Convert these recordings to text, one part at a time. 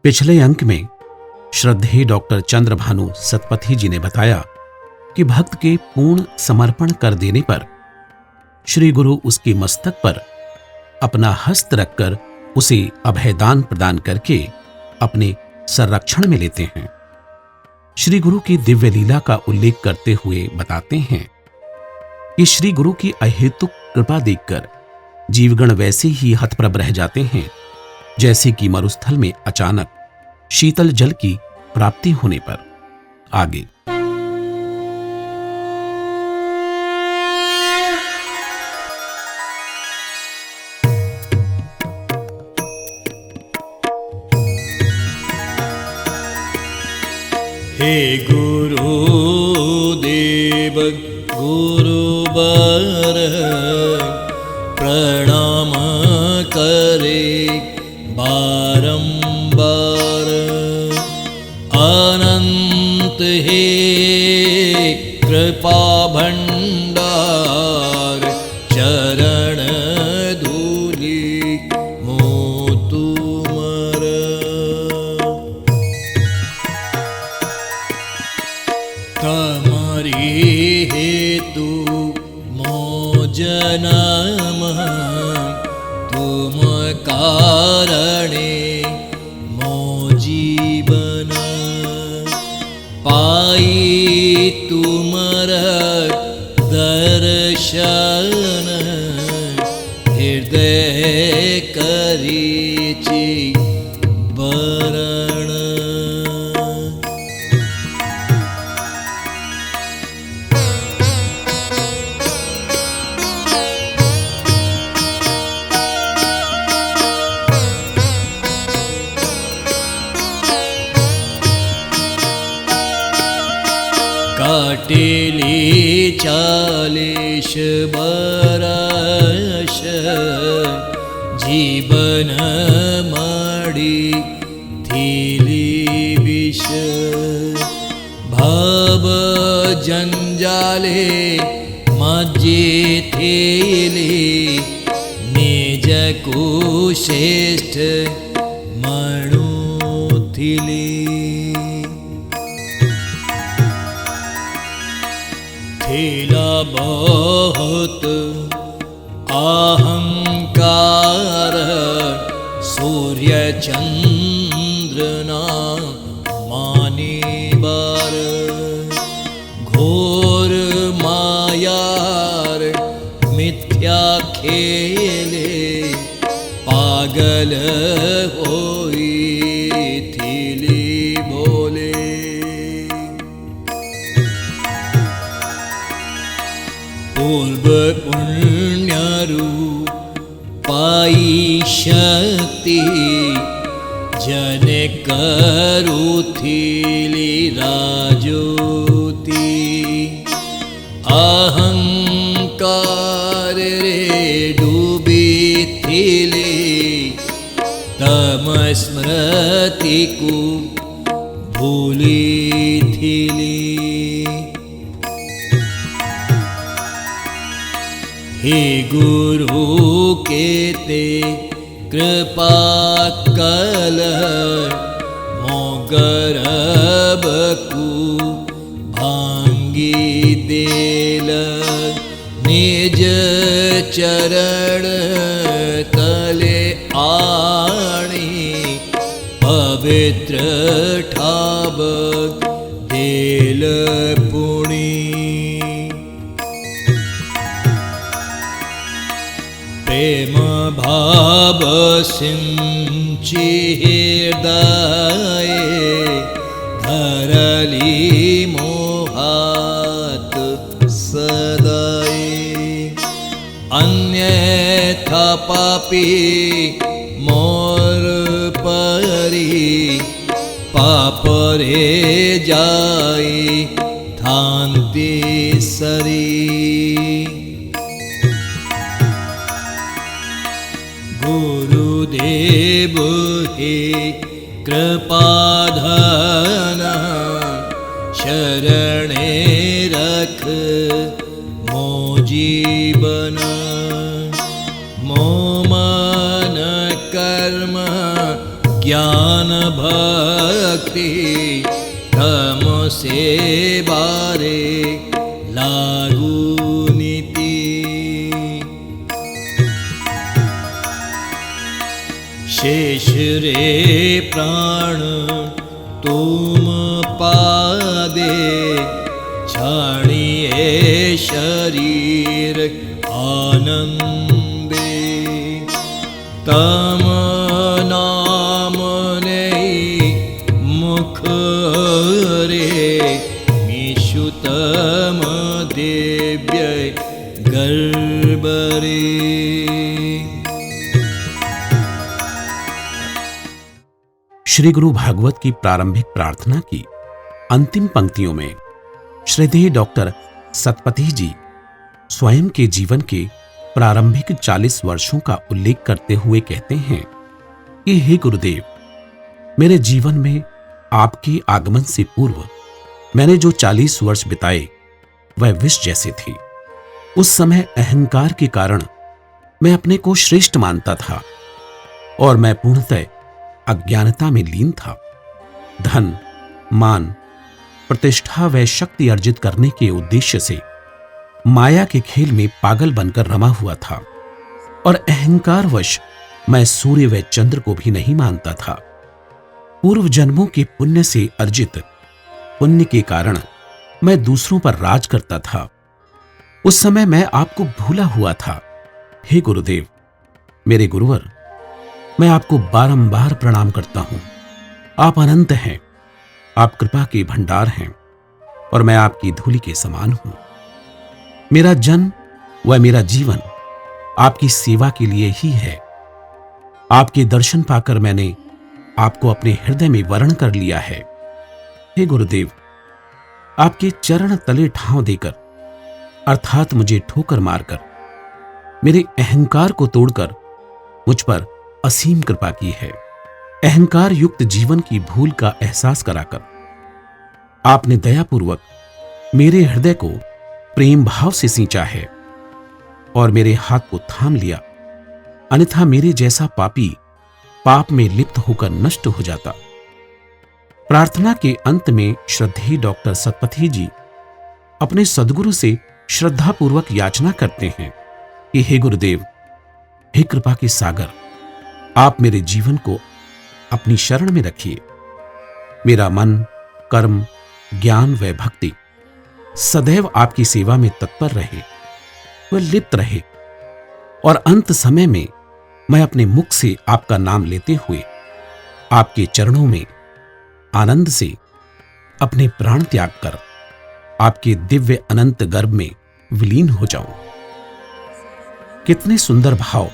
पिछले अंक में श्रद्धेय डॉक्टर चंद्रभानु सतपथी जी ने बताया कि भक्त के पूर्ण समर्पण कर देने पर श्री गुरु उसके मस्तक पर अपना हस्त रखकर उसे अभयदान प्रदान करके अपने संरक्षण में लेते हैं। श्री गुरु की दिव्य लीला का उल्लेख करते हुए बताते हैं कि श्री गुरु की अहेतुक कृपा देखकर जीवगण वैसे ही हतप्रभ रह जाते हैं जैसे कि मरुस्थल में अचानक शीतल जल की प्राप्ति होने पर। आगे हे गुरुदेव गुरुवर प्रणाम करे बारंबार। अनंत हे कृपा भंडार चरण धूलि मोतुमर। तमरी हेतु मो जनम तुम कारणे मो जीवन। पाई तुमर दर्शन हृदय करीची वरण। काटेली 40 बरस जीवन माड़ी थीली विष। भव जंजाले मज्जे थीली निज कुश्रेष्ठ मणु थीली। थीला बहुत अहंकार सूर्य चंद्र ना मानिबार। घोर मायार मिथ्या खेले पागल होई थीली बोले। पूर्व पुण्यरु पाई शक्ति जन करू थीली राजोती। अहंकार रे डूबी थीली तम स्मृति को भूली थीली। हे गुरु केते कृपा कल मोगरब को भांगी देल। निज चरण तले आणी पवित्र ठाब देल पुणी। प्रेम भाव सिंची हृदय धरली मोहात सदाई। अन्यथा पापी मोर परी पाप रे जाई थांती सरी। गुरुदेव हे कृपाधन शरणे रख मो जीवन। मो मन कर्म ज्ञान भक्ति धम से बारे लागू नीति। शेष रे प्राण तुम पादे छाणिए शरीर आनंदे। तम नाम ने मुख रे मिशुतम दिव्य गर्भ रे। श्री गुरु भागवत की प्रारंभिक प्रार्थना की अंतिम पंक्तियों में श्रद्धेय डॉक्टर सतपथी जी स्वयं के जीवन के प्रारंभिक 40 वर्षों का उल्लेख करते हुए कहते हैं कि हे गुरुदेव, मेरे जीवन में आपके आगमन से पूर्व मैंने जो 40 वर्ष बिताए वह विष जैसे थे। उस समय अहंकार के कारण मैं अपने को श्रेष्ठ मानता था और मैं पूर्णतः अज्ञानता में लीन था। धन, मान, प्रतिष्ठा व शक्ति अर्जित करने के उद्देश्य से माया के खेल में पागल बनकर रमा हुआ था और अहंकारवश मैं सूर्य व चंद्र को भी नहीं मानता था। पूर्व जन्मों के पुण्य से अर्जित पुण्य के कारण मैं दूसरों पर राज करता था। उस समय मैं आपको भूला हुआ था। हे गुरुदेव, मेरे गुरुवर, मैं आपको बारंबार प्रणाम करता हूं। आप अनंत हैं, आप कृपा के भंडार हैं और मैं आपकी धूलि के समान हूं। मेरा जन्म व मेरा जीवन आपकी सेवा के लिए ही है। आपके दर्शन पाकर मैंने आपको अपने हृदय में वर्ण कर लिया है। हे गुरुदेव, आपके चरण तले ठांव देकर अर्थात मुझे ठोकर मारकर मेरे अहंकार को तोड़कर मुझ पर असीम कृपा की है। अहंकार युक्त जीवन की भूल का एहसास कराकर आपने दयापूर्वक मेरे हृदय को प्रेम भाव से सींचा है और मेरे हाथ को थाम लिया, अन्यथा मेरे जैसा पापी पाप में लिप्त होकर नष्ट हो जाता। प्रार्थना के अंत में श्रद्धेय डॉक्टर सतपथी जी अपने सद्गुरु से श्रद्धापूर्वक याचना करते हैं कि हे गुरुदेव, हे कृपा के सागर, आप मेरे जीवन को अपनी शरण में रखिए। मेरा मन, कर्म, ज्ञान व भक्ति सदैव आपकी सेवा में तत्पर रहे, वह लिप्त रहे और अंत समय में मैं अपने मुख से आपका नाम लेते हुए आपके चरणों में आनंद से अपने प्राण त्याग कर आपके दिव्य अनंत गर्भ में विलीन हो जाऊं। कितने सुंदर भाव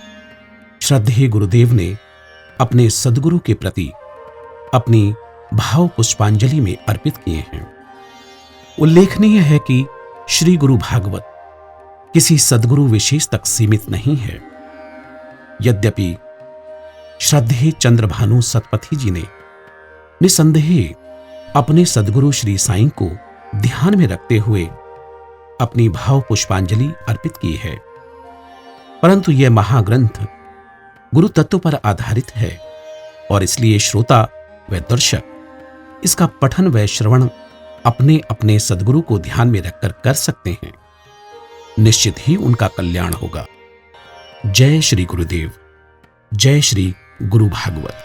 श्रद्धेय गुरुदेव ने अपने सद्गुरु के प्रति अपनी भाव पुष्पांजलि में अर्पित किए हैं। उल्लेखनीय है कि श्री गुरु भागवत किसी सद्गुरु विशेष तक सीमित नहीं है। यद्यपि श्रद्धेय चंद्रभानु सतपथी जी ने निसंदेह अपने सद्गुरु श्री साईं को ध्यान में रखते हुए अपनी भाव पुष्पांजलि अर्पित की है, परंतु यह महाग्रंथ गुरु तत्व पर आधारित है और इसलिए श्रोता व दर्शक इसका पठन व श्रवण अपने अपने सद्गुरु को ध्यान में रखकर कर सकते हैं। निश्चित ही उनका कल्याण होगा। जय श्री गुरुदेव, जय श्री गुरु भागवत।